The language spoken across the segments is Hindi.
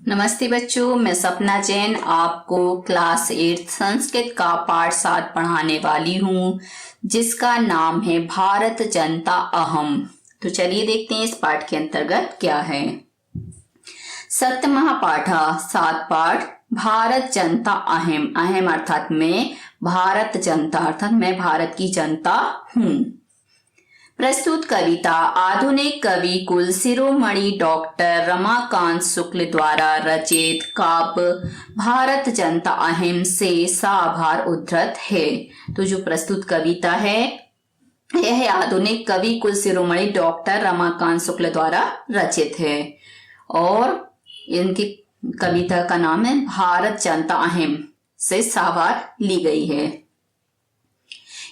नमस्ते बच्चों, मैं सपना जैन आपको क्लास 8 संस्कृत का पाठ 7 पढ़ाने वाली हूँ, जिसका नाम है भारत जनता अहम। तो चलिए देखते हैं इस पाठ के अंतर्गत क्या है। सप्तमः पाठः 7 पाठ भारत जनता अहम। अहम अर्थात मैं, भारत जनता अर्थात मैं भारत की जनता हूँ। प्रस्तुत कविता आधुनिक कवि कुल शिरोमणि डॉक्टर रमाकांत शुक्ल द्वारा रचित काव्य भारत जनता अहम से साभार उद्धृत है। तो जो प्रस्तुत कविता है यह आधुनिक कवि कुल शिरोमणि डॉक्टर रमाकांत शुक्ल द्वारा रचित है और इनकी कविता का नाम है भारत जनता अहम से साभार ली गई है।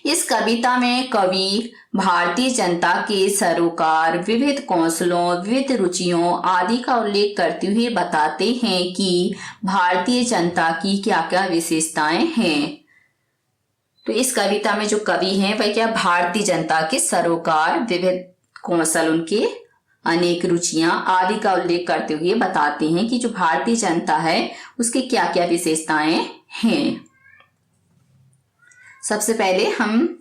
इस कविता में कवि भारतीय जनता के सरोकार, विविध कौशलों, विविध रुचियों आदि का उल्लेख करते हुए बताते हैं कि भारतीय जनता की क्या क्या विशेषताएं हैं। तो इस कविता में जो कवि हैं वह क्या भारतीय जनता के सरोकार, विविध कौशल, उनके अनेक रुचियां आदि का उल्लेख करते हुए बताते हैं कि जो भारतीय जनता है उसकी क्या क्या विशेषताएं हैं। सबसे पहले हम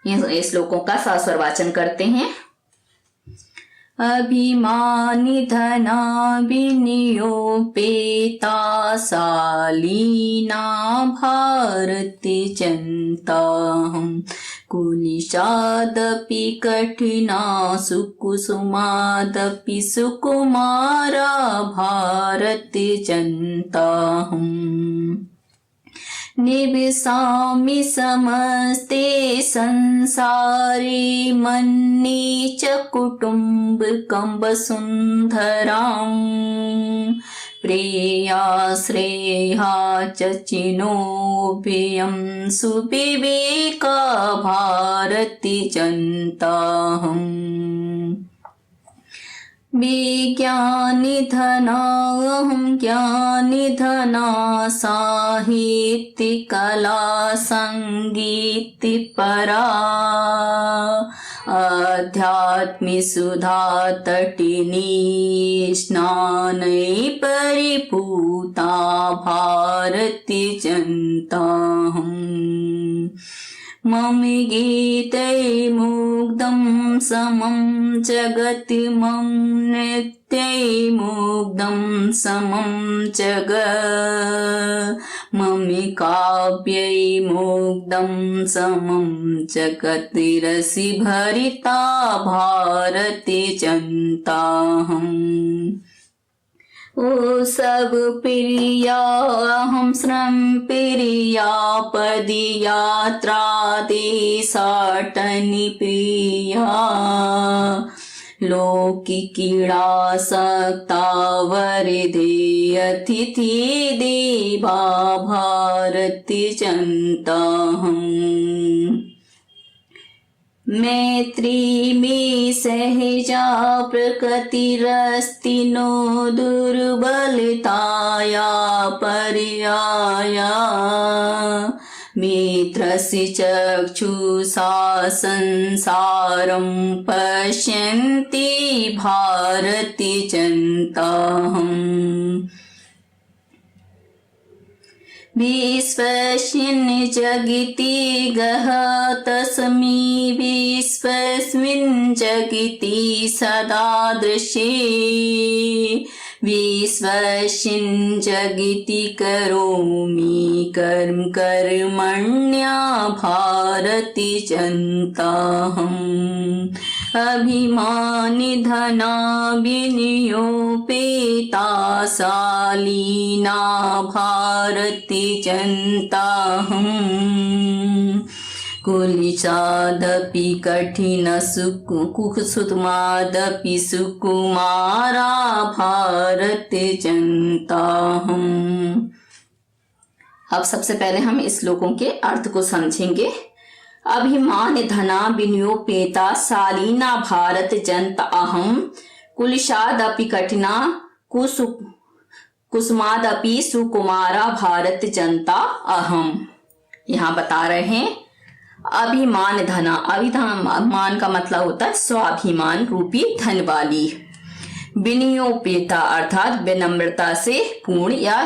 इन श्लोकों का सस्वर वाचन करते हैं। अभिमानी धना विनियोपेता शालीना भारती जनता हम कुलिशादपि कठिना सुकुसुमादपि सुकुमारा भारती जनता हम निवसामि समस्ते संसारे मन्ये च कुटुम्बकं वसुन्धरां प्रेया श्रेया च चिनोभयं सुविवेका भारती जनता हम विज्ञानी धनाहं ज्ञानी धना साहित्य कला संगीत परा अध्यात्म सुधा तटिनी स्नानै परिपूता भारती जनता हम मम गीतै मुग्धं समं जगति मम नृत्यै मुग्धं समं जगत् मम काव्यै मुग्धं समं जगति रसि भरिता भारती जनता हम ओ सब प्रिया हम श्रम प्रिया पदयात्रा देशाटनी प्रिया लोकी कीड़ा सक्ता वरिधे अतिथि देवा भारती जनता हम मैत्री में सहजा प्रकृतिरस्ति नो दुर्बलताया पर्याया मित्रस्य चक्षुषा संसारं पश्यन्ति भारती जनता हम विश्वस्मिन् जगति गह तस्मै विश्वस्मिन् जगति सदा दृश्ये विश्वस्मिन् जगति करोमि कर्म कर्मण्या भारती जनता हम अभिमानी धना विनियोपेता शालीना भारती जनता हम कुलिशादपि कठिन कुसुमादपि सुकुमारा भारती जनता हम। अब सबसे पहले हम इस श्लोकों के अर्थ को समझेंगे। अभिमान धना विनियोपेता शालीना भारत जनता अहम कुलिशादपि कठिना कुसुमादपि सुकुमारा भारत जनता अहम। यहाँ बता रहे हैं अभिमान धना, अभिमान का मतलब होता है स्वाभिमान रूपी धन वाली, विनयोपेता अर्थात विनम्रता से पूर्ण या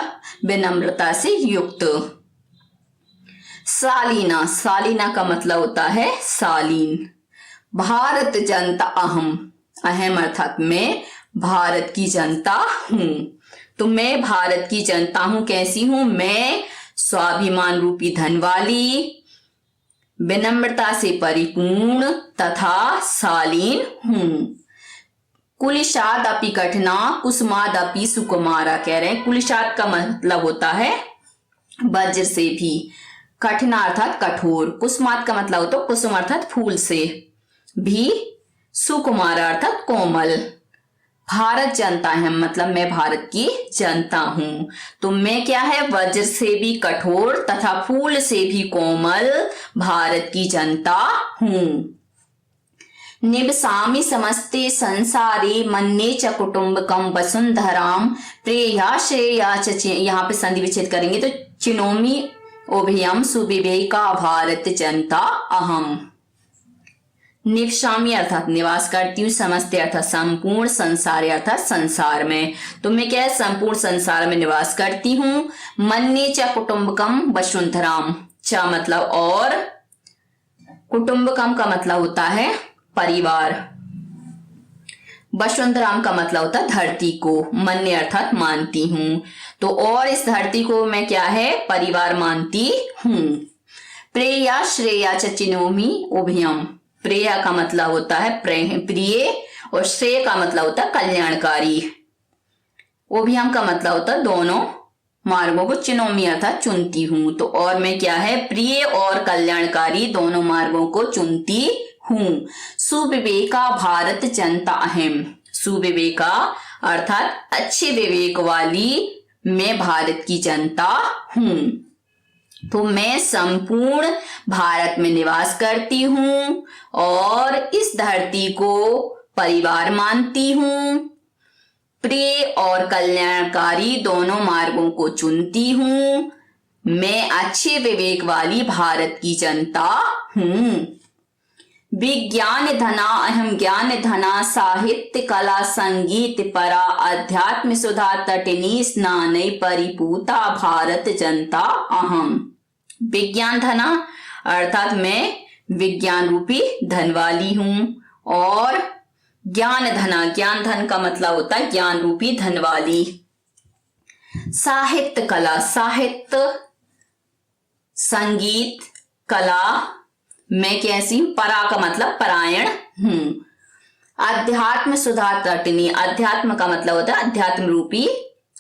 विनम्रता से युक्त। शालीना, शालीना का मतलब होता है शालीन। भारत जनता अहम, अहम अर्थात मैं भारत की जनता हूं। तो मैं भारत की जनता हूं, कैसी हूं? मैं स्वाभिमान रूपी धन वाली, विनम्रता से परिपूर्ण तथा शालीन हूं। कुलिशाद अपि कठिना कुसुमाद अपि सुकुमारा, कह रहे हैं कुलिशाद का मतलब होता है वज्र से भी, कठिना अर्थात कठोर, कुसुमाद का मतलब होता है कुसुम अर्थात फूल से भी, सुकुमारा अर्थात कोमल। भारत जनता है मतलब मैं भारत की जनता हूं। तो मैं क्या है? वज्र से भी कठोर तथा फूल से भी कोमल भारत की जनता हूं। निवसामि समस्ते संसारे मन्ये च कुटुंबकम वसुंधराम प्रेया श्रेया च, यहाँ पे संधि विच्छेद करेंगे तो चिनोमि उभयम सुविवेका भारत जनता अहम। निवसामि अर्थात निवास करती हूँ, समस्ते अर्थात संपूर्ण, संसार अर्थात संसार में। तो मैं क्या है? संपूर्ण संसार में निवास करती हूँ। मन्ये च कुटुंबकम वसुंधराम, च मतलब और, कुटुंबकम का मतलब होता है परिवार, वसुंधराम का मतलब होता है धरती को, मन्य अर्थात मानती हूं। तो और इस धरती को मैं क्या है? परिवार मानती हूं। प्रेया श्रेया च चिनोमि उभयम, प्रेया का मतलब होता है प्रिय और श्रेय का मतलब होता है कल्याणकारी, उभयम का मतलब होता है दोनों मार्गों को, चिनोमि अर्थात चुनती हूं। तो और मैं क्या है? प्रिय और कल्याणकारी दोनों मार्गों को चुनती हूं। सुविवेका भारत जनता अहम, सुविवेका अर्थात अच्छे विवेक वाली मैं भारत की जनता हूं। तो मैं संपूर्ण भारत में निवास करती हूं और इस धरती को परिवार मानती हूं, प्रिय और कल्याणकारी दोनों मार्गों को चुनती हूं। मैं अच्छे विवेक वाली भारत की जनता हूं। विज्ञान धना अहम ज्ञान धना साहित्य कला संगीत परा अध्यात्म सुधा तटिनी स्नानै परिपूता भारत जनता अहम। विज्ञान धना अर्थात मैं विज्ञान रूपी धन वाली हूं, और ज्ञान धना, ज्ञान धन का मतलब होता है ज्ञान रूपी धन वाली। साहित्य कला, साहित्य संगीत कला मैं कैसी हूं? परा का मतलब परायण हूं। अध्यात्म सुधा तटिनी, अध्यात्म का मतलब होता है अध्यात्म रूपी,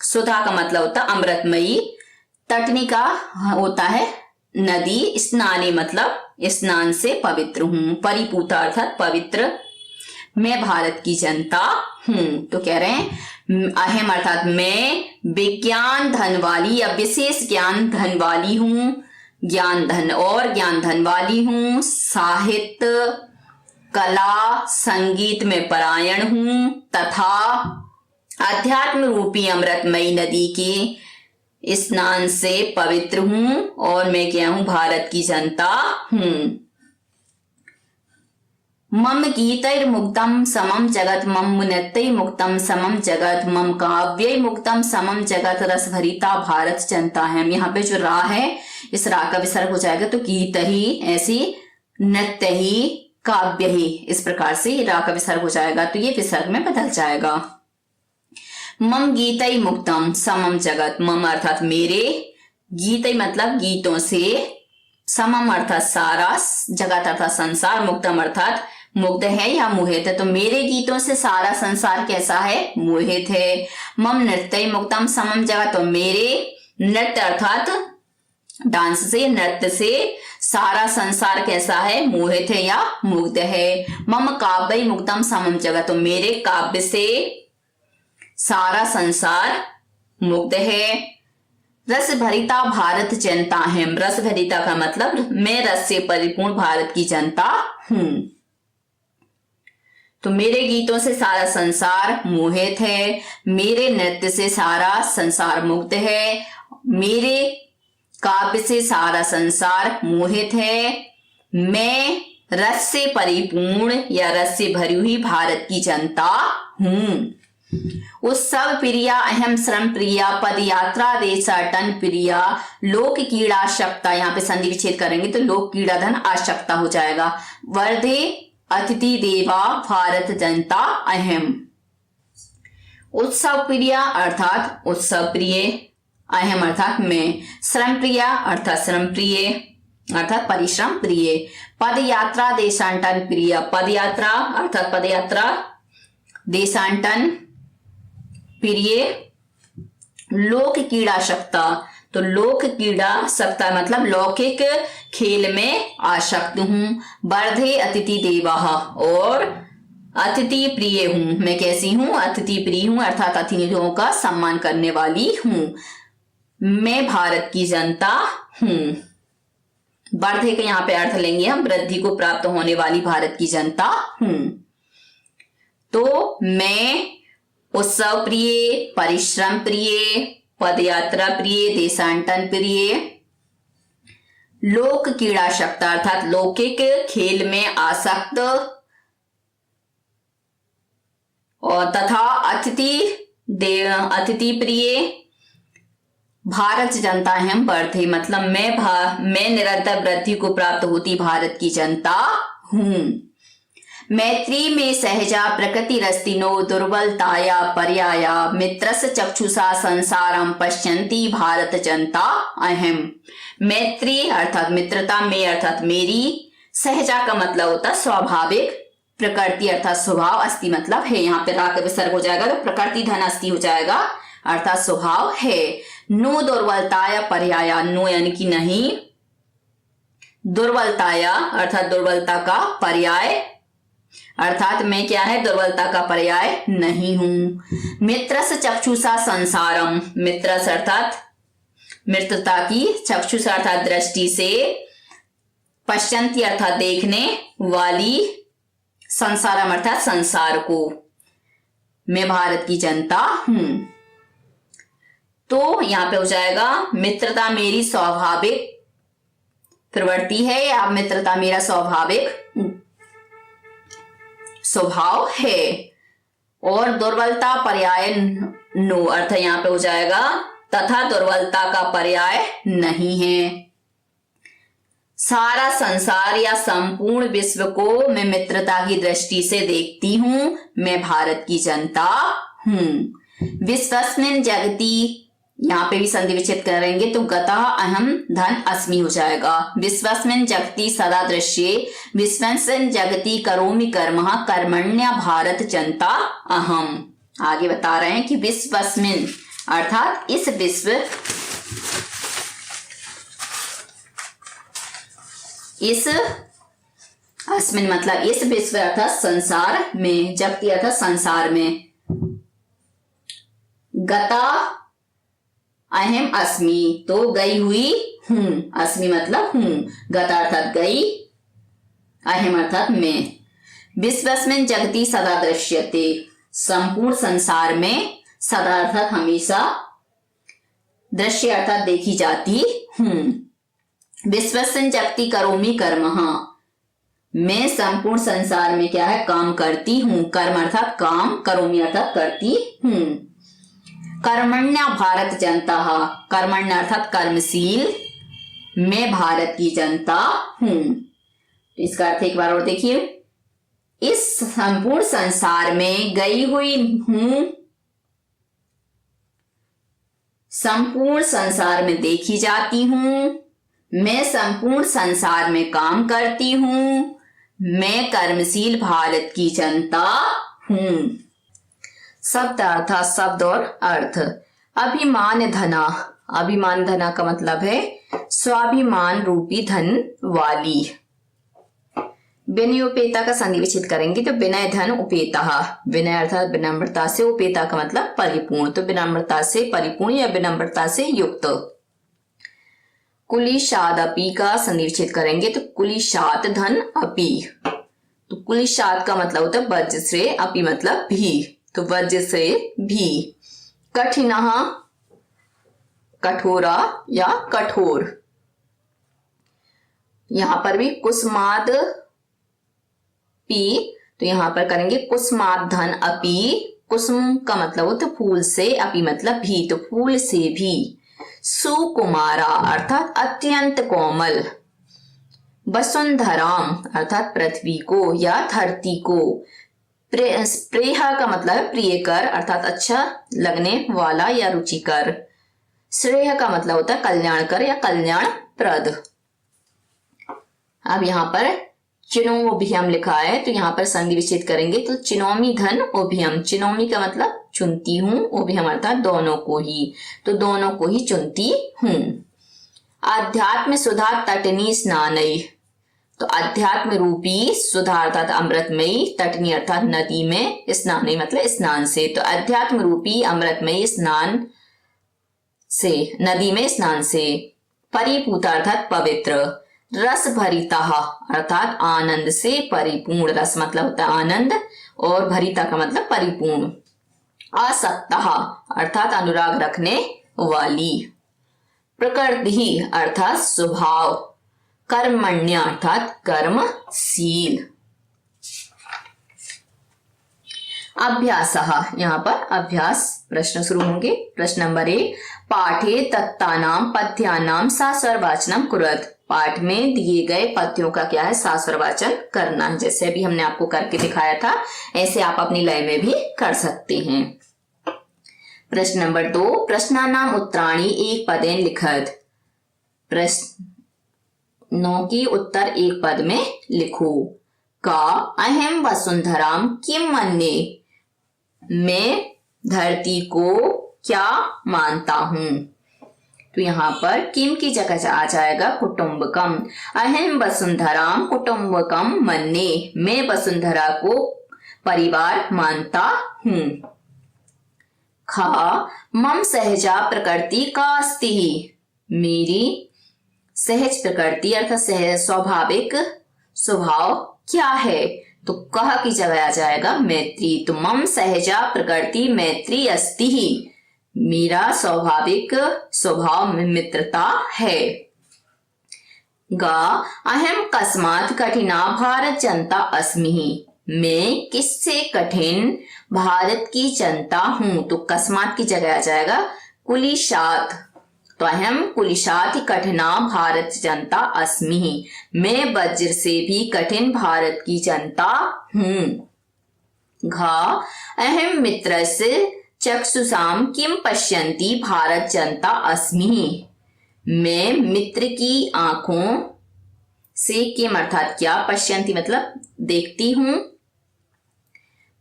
सुधा का मतलब होता है अमृतमयी, तटनी का होता है नदी, स्नानी मतलब स्नान से पवित्र हूं, परिपूता अर्थात पवित्र मैं भारत की जनता हूं। तो कह रहे हैं अहम अर्थात मैं विज्ञान धन वाली या विशेष ज्ञान धन वाली हूं, ज्ञान धन और ज्ञान धन वाली हूं, साहित्य कला संगीत में परायण हूं तथा अध्यात्म रूपी अमृतमयी नदी के स्नान से पवित्र हूं, और मैं क्या हूं? भारत की जनता हूं। मम गीतैर मुक्तम समम जगत मम मुनत्तै मुक्तम समम जगत मम काव्यै मुक्तम समम जगत रस भरिता भारत जनता है। यहाँ पे जो रा है इस रा का विसर्ग हो जाएगा, तो गीत ही ऐसी, नृत्य ही, काव्य ही, इस प्रकार से रा का विसर्ग हो जाएगा, तो ये विसर्ग में बदल जाएगा। मम गीतै मुक्तम समम जगत, मम अर्थात मेरे, गीतै मतलब गीतों से, समम अर्थात सारा, जगत अर्थात संसार, मुक्तम अर्थात मुग्ध है या मोहित है। तो मेरे गीतों से सारा संसार कैसा है? मोहित है। मम नृत्य मुक्तम समम जगत, तो मेरे नृत्य अर्थात डांस से, नृत्य से सारा संसार कैसा है? मोहित है या मुग्ध है। मम काव्य मुक्तम समम जगत, तो मेरे काव्य से सारा संसार मुग्ध है। रस भरिता भारत जनता है, रस भरिता का मतलब मैं रस से परिपूर्ण भारत की जनता हूं। तो मेरे गीतों से सारा संसार मोहित है, मेरे नृत्य से सारा संसार मुग्ध है, मेरे काव्य से सारा संसार मोहित है, मैं रस से परिपूर्ण या रस से भरी हुई भारत की जनता हूं। उत्सव प्रिया अहम श्रम प्रिया पद यात्रा देशाटन प्रिया लोक कीड़ा आशक्ता, यहाँ पे संधि विच्छेद करेंगे तो लोक कीड़ा धन आशक्ता हो जाएगा। वर्धे अतिथि देवा भारत जनता अहम। उत्सव प्रिया अर्थात उत्सव प्रिय, अहम अर्थात में, श्रम प्रिया अर्थात श्रम प्रिय अर्थात परिश्रम प्रिय, पद यात्रा देशांटन प्रिय, पद यात्रा अर्थात पद यात्रा, देशांटन प्रिय, लोक कीड़ा शक्ता, तो लोक कीड़ा शक्ता मतलब लौकिक खेल में आसक्त हूं। वर्धे अतिथि देवाः, और अतिथि प्रिय हूं, मैं कैसी हूं, अतिथि प्रिय हूं अर्थात अतिथियों का सम्मान करने वाली हूं। मैं भारत की जनता हूं। वर्धे के यहाँ पे अर्थ लेंगे हम, वृद्धि को प्राप्त होने वाली भारत की जनता हूं। तो मैं उत्सव प्रिय, परिश्रम प्रिय, पदयात्रा प्रिय, देशांटन प्रिय, लोक कीड़ा शक्त अर्थात लौकिक खेल में आसक्त, और तथा अतिथि प्रिय, भारत जनता हम वर्धे मतलब मैं निरंतर वृद्धि को प्राप्त होती भारत की जनता हूं। मैत्री में सहजा प्रकृति रस्तिनो दुर्बलताया पर्याया मित्रस चक्षुषा संसारम पश्यन्ति भारत जनता अहम। मैत्री अर्थात मित्रता, में अर्थात मेरी, सहजा का मतलब होता स्वाभाविक, प्रकृति अर्थात स्वभाव, अस्ति मतलब है, यहाँ पे रा का विसर्ग हो जाएगा तो प्रकृति धन अस्ति हो जाएगा अर्थात स्वभाव है। नो दुर्बलताया पर्याया, नो यानी कि नहीं, दुर्बलताया अर्थात दुर्बलता का पर्याय अर्थात मैं क्या है, दुर्बलता का पर्याय नहीं हूं। मित्रस चक्षुषा संसारम, मित्रस अर्थात मित्रता की, चक्षुषा अर्थात दृष्टि से, पश्यन्ति अर्थात देखने वाली, संसारम अर्थात संसार को, मैं भारत की जनता हूं। तो यहां पे हो जाएगा मित्रता मेरी स्वाभाविक प्रवृत्ति है या मित्रता मेरा स्वाभाविक स्वभाव है। और दुर्बलता पर्याय नो, अर्थ यहां पे हो जाएगा तथा दुर्बलता का पर्याय नहीं है। सारा संसार या संपूर्ण विश्व को मैं मित्रता की दृष्टि से देखती हूं, मैं भारत की जनता हूं। विश्वस्मिन् जगति, यहाँ पे भी संधि विच्छेद करेंगे तो गतः अहम धन अस्मि हो जाएगा। विश्वस्मिन् जगति सदा दृश्ये, विश्वस्मिन् जगति करोमि कर्मः, कर्मण्य भारत जनता अहम। आगे बता रहे हैं कि विश्वस्मिन् अर्थात इस विश्व, इस अस्मिन् मतलब इस विश्व अर्थात संसार में, जगति अर्थात संसार में, गता अहम अस्मि तो गई हुई हूं, अस्मि मतलब हूं, गता अर्थात गई, अहम अर्थात मैं। विश्वस्मिन् जगति सदा दृश्यते, संपूर्ण संसार में, सदा अर्थात हमेशा, दृश्य अर्थात देखी जाती हूं। विश्वस्मिन् जगति करोमि कर्मः, मैं संपूर्ण संसार में क्या है, काम करती हूं, कर्म अर्थात काम, करोमि अर्थात करती हूं। कर्मण्य भारत जनता, कर्मण्य अर्थात कर्मशील, मैं भारत की जनता हूं। इसका अर्थ एक बार और देखिए, इस संपूर्ण संसार में गई हुई हूं, संपूर्ण संसार में देखी जाती हूं, मैं संपूर्ण संसार में काम करती हूं, मैं कर्मशील भारत की जनता हूं। शब्द अर्थात शब्द और अर्थ। अभिमान धना, अभिमान धना का मतलब है स्वाभिमान रूपी धन वाली। विनयोपेता का संधि विच्छेद करेंगे तो विनय धन उपेता, विनय अर्थात विनम्रता से, उपेता का मतलब परिपूर्ण, तो विनम्रता से परिपूर्ण या विनम्रता से युक्त। कुलिशाद अपी का संधि विच्छेद करेंगे तो कुलिशात धन अपी, तो कुलिशात का मतलब होता है वज्र से, अपी मतलब भी, तो वज्र से भी। कठिनः कठोरा या कठोर, यहां पर भी कुसमाद पी, तो यहां पर करेंगे कुसमाद धन अपी कुसुम का मतलब होता है फूल से, अपि मतलब भी, तो फूल से भी। सुकुमारा अर्थात अत्यंत कोमल। वसुंधराम अर्थात पृथ्वी को या धरती को। प्रेह का मतलब है प्रियकर अर्थात अच्छा लगने वाला या रुचिकर। श्रेय का मतलब होता है कल्याणकर या कल्याणप्रद। अब यहाँ पर चिनोभियम लिखा है, तो यहाँ पर संधि विच्छेद करेंगे तो चिनोमी धन ओभियम। चिनोमी का मतलब चुनती हूँ, ओभियम अर्थात दोनों को ही, तो दोनों को ही चुनती हूँ। आध्यात्म सुधा तटनी स्नानई, तो अध्यात्म रूपी सुधा अर्थात अमृतमयी, तटनी अर्थात नदी में, स्नान मतलब स्नान से, तो अध्यात्म रूपी अमृतमयी स्नान से, नदी में स्नान से। परिपूता अर्थात पवित्र। रस भरिता अर्थात आनंद से परिपूर्ण, रस मतलब होता है आनंद और भरिता का मतलब परिपूर्ण। आसक्ता अर्थात अनुराग रखने वाली। प्रकृति अर्थात स्वभाव। कर्मण्य अर्थात कर्मशील। अभ्यासः, यहाँ पर अभ्यास प्रश्न शुरू होंगे। प्रश्न नंबर 1, पाठे तत्तानाम पद्यानाम सास्वर वाचनम कुर्वत। पाठ में दिए गए पद्यों का क्या है, सास्वर वाचन करना है। जैसे अभी हमने आपको करके दिखाया था, ऐसे आप अपनी लय में भी कर सकते हैं। प्रश्न नंबर 2, प्रश्नानाम उत्तराणि एक पदेन लिखत। प्रश्नों की उत्तर एक पद में लिखो। का अहम वसुंधराम किम मन्ये, मैं धरती को क्या मानता हूं। तो यहाँ पर किम की जगह आ जाएगा कुटुंबकम। अहम वसुंधराम कुटुंबकम मन्ये, मैं वसुंधरा को परिवार मानता हूं। खा मम सहजा प्रकृति का अस्ति, मेरी सहज प्रकृति अर्थात स्वाभाविक स्वभाव क्या है। तो कह की जगह आ जाएगा मैत्री, तो मम सहजा प्रकृति मैत्री अस्ति, मेरा स्वाभाविक स्वभाव में मित्रता है। गा अहम कस्मात् कठिना भारत जनता अस्मि, मैं किससे कठिन भारत की जनता हूं। तो कस्मात की जगह आ जाएगा कुलिशात, तो अहम कुलिशात कठिना भारत जनता अस्मि, मैं वज्र से भी कठिन भारत की जनता हूं। घा अहम मित्रस्य चक्षुषाम किम पश्यन्ति भारत जनता अस्मि, मैं मित्र की आंखों से किम अर्थात क्या, पश्यन्ति मतलब देखती हूं,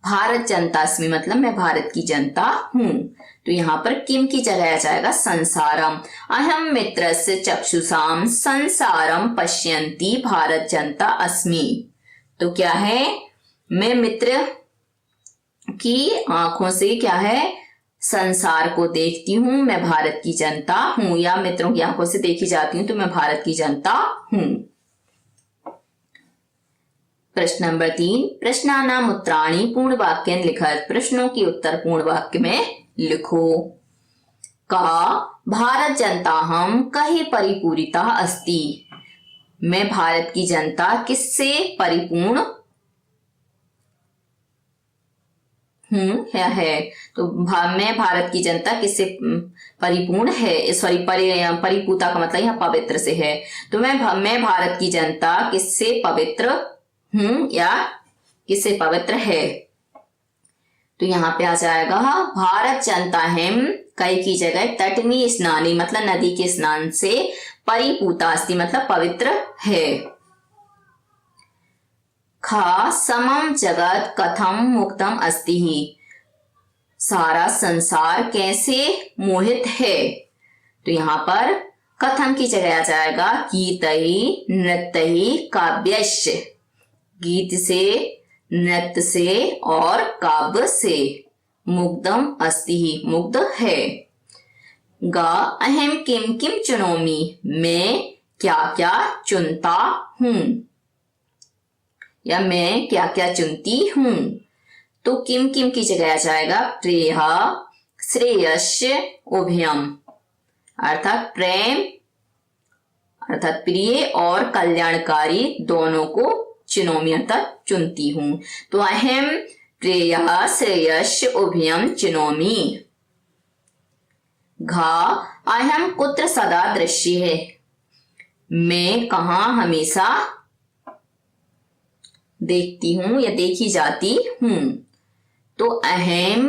भारत जनता अस्मि मतलब मैं भारत की जनता हूं। तो यहाँ पर किम की जगह आ जाएगा संसारम। अहम मित्रस्य चक्षुषाम संसारम पश्यन्ति भारत जनता अस्मि, तो क्या है, मैं मित्र की आंखों से क्या है, संसार को देखती हूं, मैं भारत की जनता हूं, या मित्रों की आंखों से देखी जाती हूं तो मैं भारत की जनता हूं। प्रश्न नंबर 3, प्रश्नानाम उत्तराणि पूर्ण वाक्यन लिखत। प्रश्नों की उत्तर पूर्ण वाक्य में लिखो। का भारत जनता हम कहीं परिपूरिता अस्ति, मैं भारत की जनता किससे परिपूर्ण है। तो मैं भारत की जनता किससे परिपूर्ण है, सॉरी परिपूता का मतलब यहाँ पवित्र से है। तो मैं भारत की जनता किससे पवित्र हूं या किससे पवित्र है। तो यहाँ पे आ जाएगा भारत जनता हम कई की जगह तटनी स्नानी मतलब नदी के स्नान से, परिपूता अस्ति मतलब पवित्र है। खा समम जगत कथम मुक्तम अस्ति, सारा संसार कैसे मोहित है। तो यहाँ पर कथम की जगह आ जाएगा गीतहि नृत्यहि काव्यश्च, गीत से नृत्य से और काव्य से, मुग्धम अस्ति मुग्ध है। गा अहम किम किम चुनोमी, मैं क्या क्या चुनता हूं या मैं क्या क्या चुनती हूं। तो किम किम की जगह आ जाएगा प्रेह श्रेयस्य उभयम, अर्थात प्रेम अर्थात प्रिय और कल्याणकारी दोनों को चुनोमी अर्थात चुनती हूं। तो अहम प्रेयः श्रेयश्च उभयं चिनोमि। घा अहम कुत्र सदा दृश्य है, मैं कहाँ हमेशा देखती हूँ या देखी जाती हूँ। तो अहम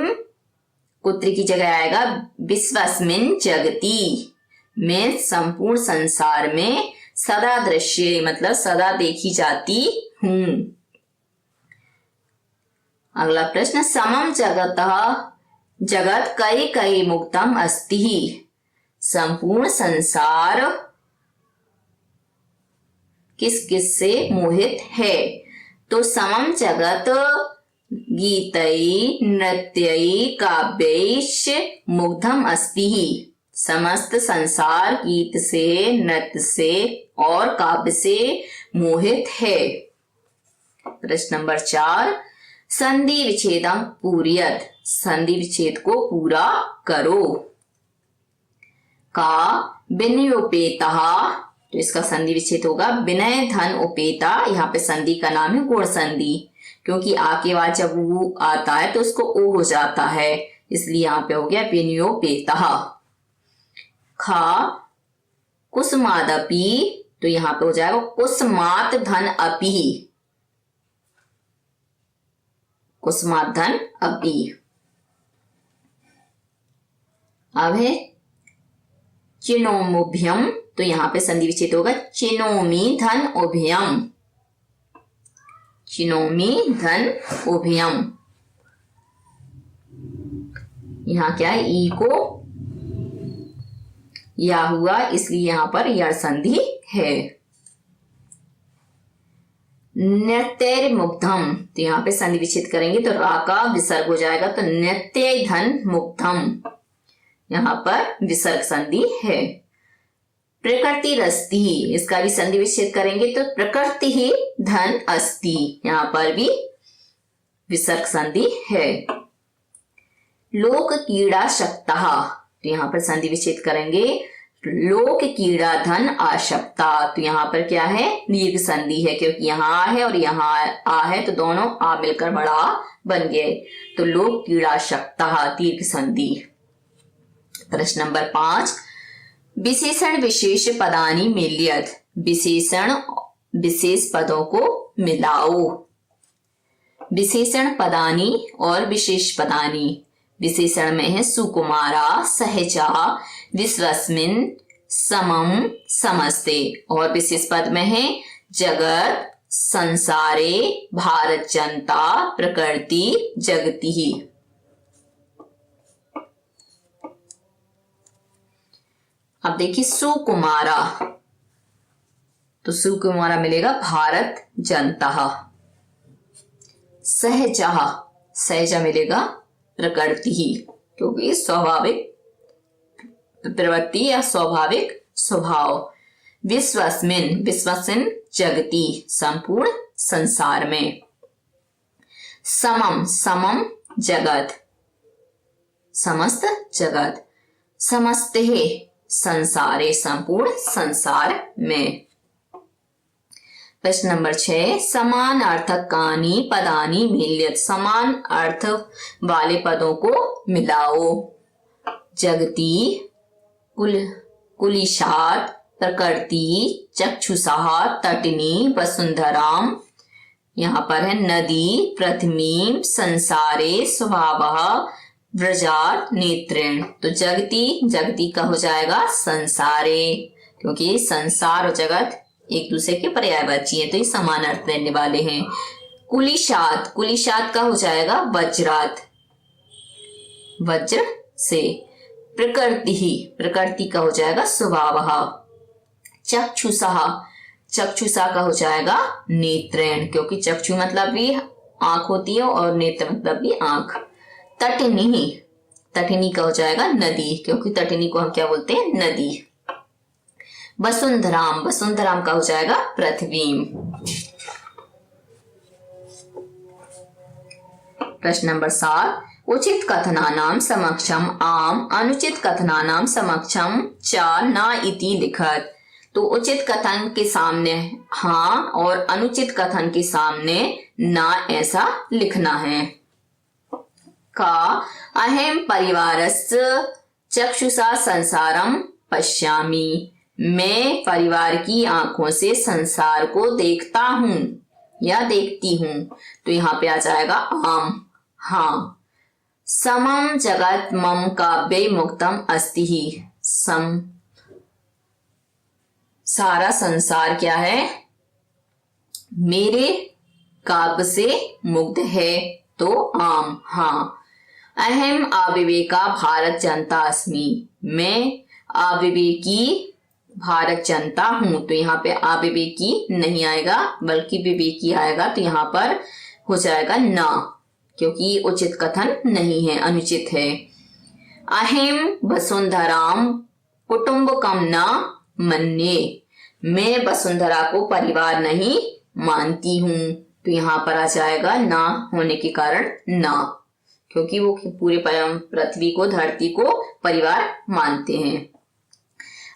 कुत्र की जगह आएगा विश्वस्मिन् जगति, मैं संपूर्ण संसार में सदा दृश्य मतलब सदा देखी जाती हूँ। अगला प्रश्न, समम जगतः जगत कई कई मुक्तम अस्ति, संपूर्ण संसार किस किस से मोहित है। तो समम जगत गीतै नृत्यै काव्यैश्च मुग्धम अस्ति, समस्त संसार गीत से, नृत्य से और काव्य से मोहित है। प्रश्न नंबर 4, संधि विच्छेदम पूरयत, संधि विच्छेद को पूरा करो। का विनयोपेतः, तो इसका संधि विच्छेद होगा विनय धन उपेता। यहाँ पे संधि का नाम है गुण संधि, क्योंकि आ के बाद जब वो आता है तो उसको ओ हो जाता है, इसलिए यहाँ पे हो गया विनयोपेतः। खा कुसुमादपि, तो यहाँ पे हो जाएगा कुसुमात धन अपि, कुसुमात धन अपि। अब है चिनोमुभ्यम, तो यहाँ पे संधि विच्छेद होगा चिनोमि धन उभयम, चिनोमि धन उभयम। यहाँ क्या है, ई को या हुआ, इसलिए यहाँ पर यड़ संधि है। नृत्य मुग्धम, तो यहाँ पे संधि विच्छेद करेंगे तो रा का विसर्ग हो जाएगा, तो नृत्य धन मुग्धम, यहाँ पर विसर्ग संधि है। प्रकृति रस्ति, इसका भी संधि विच्छेद करेंगे तो प्रकृति ही धन अस्ति, यहाँ पर भी विसर्ग संधि है। लोक कीड़ा शक्तः, तो यहाँ पर संधि विच्छेद करेंगे लोक कीड़ा धन आशक्ता, तो यहाँ पर क्या है, दीर्घ संधि है, क्योंकि यहाँ आ है और यहाँ आ है तो दोनों आ मिलकर बड़ा बन गए, तो लोक कीड़ा शक्तः दीर्घ संधि। प्रश्न नंबर 5, विशेषण विशेष पदानि मिल्यत, विशेषण विशेष पदों को मिलाओ। विशेषण पदानि और विशेष पदानि, विशेषण में है सुकुमारा, सहजा, विश्वस्मिन्, समम, समस्ते, और विशेष पद में है जगत, संसारे, भारत जनता, प्रकृति, जगति। अब देखिए सुकुमारा, तो सुकुमारा मिलेगा भारत जनता। सहजा, सहजा मिलेगा प्रकृति ही, क्योंकि स्वाभाविक प्रवृत्ति या स्वाभाविक स्वभाव। विश्वस्मिन्, विश्वस्मिन् जगति, संपूर्ण संसार में। समम, समम जगत, समस्त जगत। समस्ते संसारे, संपूर्ण संसार में। प्रश्न नंबर 6, समान अर्थकानि पदानि मिल्यत, समान अर्थ वाले पदों को मिलाओ। जगति, कुलिशात, प्रकृति, चक्षुषा, तटिनी, वसुंधराम, यहाँ पर है नदी, पृथ्वी, संसारे, स्वभावः, व्रजात, नेत्रेण। तो जगति, जगति का हो जाएगा संसारे, क्योंकि संसार और जगत एक दूसरे के पर्यायवाची हैं, तो ये समान अर्थ देने वाले हैं। कुलिशात, कुलिशात का हो जाएगा वज्रात, वज्र से। प्रकृति ही, प्रकृति का हो जाएगा स्वभावः। चक्षुषा, चक्षुषा का हो जाएगा नेत्रेण, क्योंकि चक्षु मतलब भी आंख होती है और नेत्र मतलब भी आंख। तटिनी, तटिनी का हो जाएगा नदी, क्योंकि तटिनी को हम क्या बोलते हैं, नदी। वसुंधराम, वसुंधराम का हो जाएगा पृथ्वी। प्रश्न नंबर 7, उचित कथनानां समक्षम आम, अनुचित कथनानां समक्षम च न इति लिखत। तो उचित कथन के सामने हाँ और अनुचित कथन के सामने ना, ऐसा लिखना है। का अहम परिवारस्य चक्षुषा संसारम पश्यामि। मैं परिवार की आंखों से संसार को देखता हूँ या देखती हूँ। तो यहाँ पे आ जाएगा आम। हाँ। समम जगत मम काव्य मुक्तम अस्ति ही। सम सारा संसार क्या है, मेरे काव्य से मुग्ध है। तो आम। हाँ। अहम अविवेका भारत जनता अस्मि। मैं अविवेकी भारत जनता हूं। तो यहाँ पे अविवेकी नहीं आएगा बल्कि विवेकी आएगा। तो यहाँ पर हो जाएगा ना, क्योंकि उचित कथन नहीं है, अनुचित है। अहम वसुंधराम कुटुंबकम न मन्ये। मैं वसुंधरा को परिवार नहीं मानती हूँ। तो यहाँ पर आ जाएगा ना होने के कारण ना, क्योंकि वो पूरे पृथ्वी को, धरती को परिवार मानते हैं।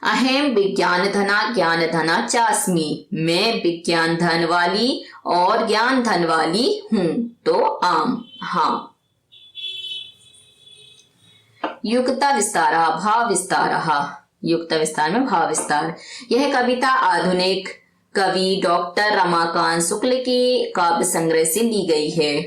अहम विज्ञान धना ज्ञान धना चास्मी। मैं विज्ञान धन वाली और ज्ञान धन वाली हूं। तो आम। हाँ। युक्ता विस्तारा भाव विस्तारः। युक्त विस्तार में भाव विस्तार। यह कविता आधुनिक कवि डॉक्टर रमाकांत शुक्ल के काव्य संग्रह से ली गई है।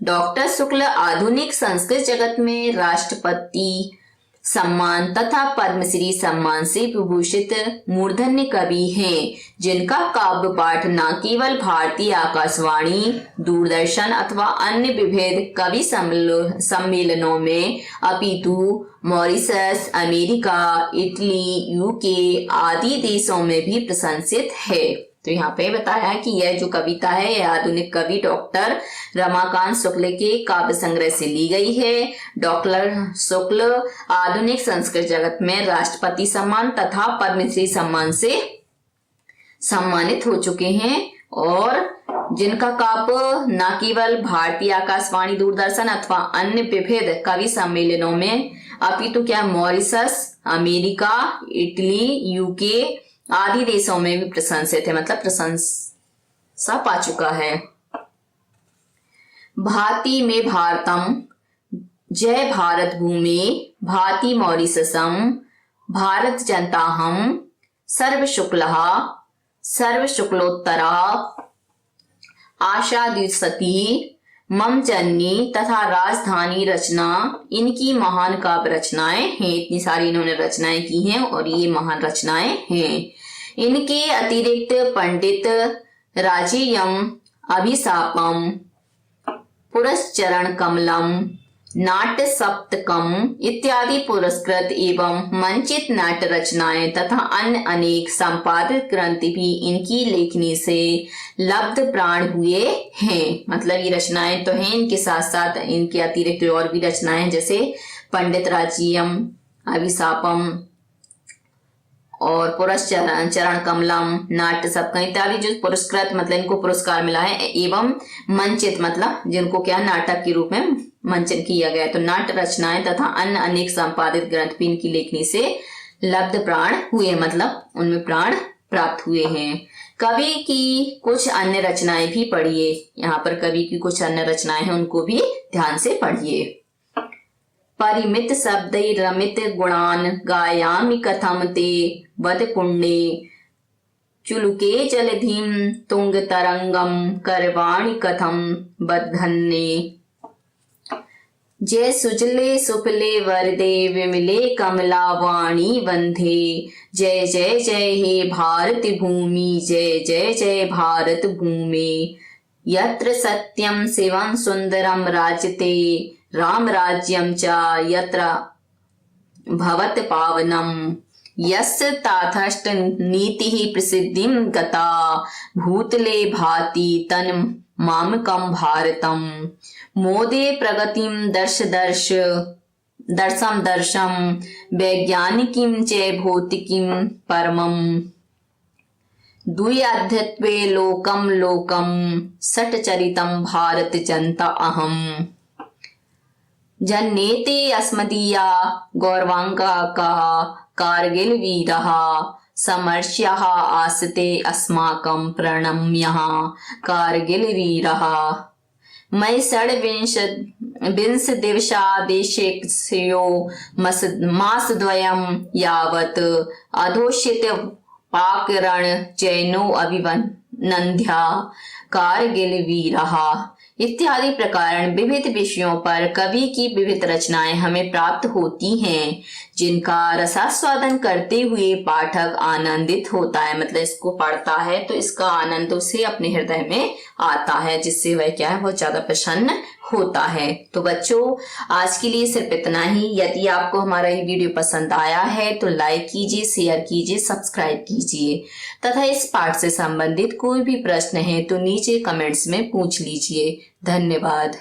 डॉक्टर शुक्ल आधुनिक संस्कृत जगत में राष्ट्रपति सम्मान तथा पद्मश्री सम्मान से विभूषित मूर्धन्य कवि हैं, जिनका काव्य पाठ न केवल भारतीय आकाशवाणी, दूरदर्शन अथवा अन्य विविध कवि सम्मेलनों में अपितु मॉरिशस, अमेरिका, इटली, यूके आदि देशों में भी प्रशंसित है। तो यहाँ पे बताया कि यह जो कविता है यह आधुनिक कवि डॉक्टर रमाकांत शुक्ल के काव्य संग्रह से ली गई है। डॉक्टर शुक्ल आधुनिक संस्कृत जगत में राष्ट्रपति सम्मान तथा पद्मश्री सम्मान से सम्मानित हो चुके हैं, और जिनका काव्य न केवल भारतीय आकाशवाणी, दूरदर्शन अथवा अन्य विविध कवि सम्मेलनों में अपितु क्या मॉरिशस, अमेरिका, इटली, यूके आदि देशों में भी प्रशंसित है, मतलब प्रशंसा पा चुका है। भाति में भारतम जय भारत भूमि, भाति मॉरिशसम भारत जनता हम सर्व शुक्लः सर्व शुक्लोत्तरा आशा द्विशती मम जननी तथा राजधानी रचना। इनकी महान काव्य रचनाएं हैं। इतनी सारी इन्होंने रचनाएं की हैं और ये महान रचनाएं हैं। इनके अतिरिक्त पंडित राजीयम अभिशापम पुरस्चरण कमलम नाट्य सप्तकम इत्यादि पुरस्कृत एवं मंचित नाट्य रचनाएं तथा अन्य अनेक संपादित ग्रंथ भी इनकी लेखनी से लब्ध प्राण हुए हैं। मतलब ये रचनाएं तो हैं, इनके साथ साथ इनके अतिरिक्त और भी रचनाएं जैसे पंडित राजीयम अभिशापम और पुरस्चरण चरण कमलम नाट्य सप्तकम इत्यादि जो पुरस्कृत मतलब इनको पुरस्कार मिला है, एवं मंचित मतलब जिनको क्या नाटक के रूप में मंचन किया गया। तो नाट्य रचनाएं तथा अन्य अनेक संपादित ग्रंथ भी इनकी लेखनी से लब्ध प्राण हुए, मतलब उनमें प्राण प्राप्त हुए हैं। कवि की कुछ अन्य रचनाएं भी पढ़िए। यहाँ पर कवि की कुछ अन्य रचनाएं हैं, उनको भी ध्यान से पढ़िए। परिमित शब्दै रमित गुणान गायामि कथम ते वद पुण्ये चुलुके जलधिम तुंग तरंगम करवाणि कथम बद्धन्ये। जय सुजले सुफले वरदे विमले कमला वाणी वंदे। जय जय जय हे भारत भूमि, जय जय जय भारत भूमि। यत्र सत्यम शिवम सुंदरम राजते राम राज्यम च यत्र भवत पावनम। यस्य ताथष्ट नीतिः प्रसिद्धिं गता भूतले भाति तन मामकं भारतम। मोदे प्रगतिं दर्श दर्श दर्शम दर्शम वैज्ञानिकीं च भौतिकीं परमम्। द्व्यध्यत्वे लोकम लोकम सटचरितं भारत जनता अहम्। जन्नेते अस्मदीया गौरवांका का कारगिल वीरः समर्ष्यः आस्ते अस्माकं प्रणम्यः कारगिल वीरः। मयि षड्विंश दिवसादेशेक्ष्यो मासद्वयं यावत् अधोषित पाकरण जैनो अभिवनन्ध्या कारगिल वीरः इत्यादि प्रकार विविध विषयों पर कवि की विविध रचनाएं हमें प्राप्त होती हैं, जिनका रसास्वादन करते हुए पाठक आनंदित होता है। मतलब इसको पढ़ता है तो इसका आनंद उसे अपने हृदय में आता है, जिससे वह क्या है बहुत ज्यादा प्रसन्न होता है। तो बच्चों आज के लिए सिर्फ इतना ही। यदि आपको हमारा ये वीडियो पसंद आया है तो लाइक कीजिए, शेयर कीजिए, सब्सक्राइब कीजिए तथा इस पाठ से संबंधित कोई भी प्रश्न है तो नीचे कमेंट्स में पूछ लीजिए। धन्यवाद।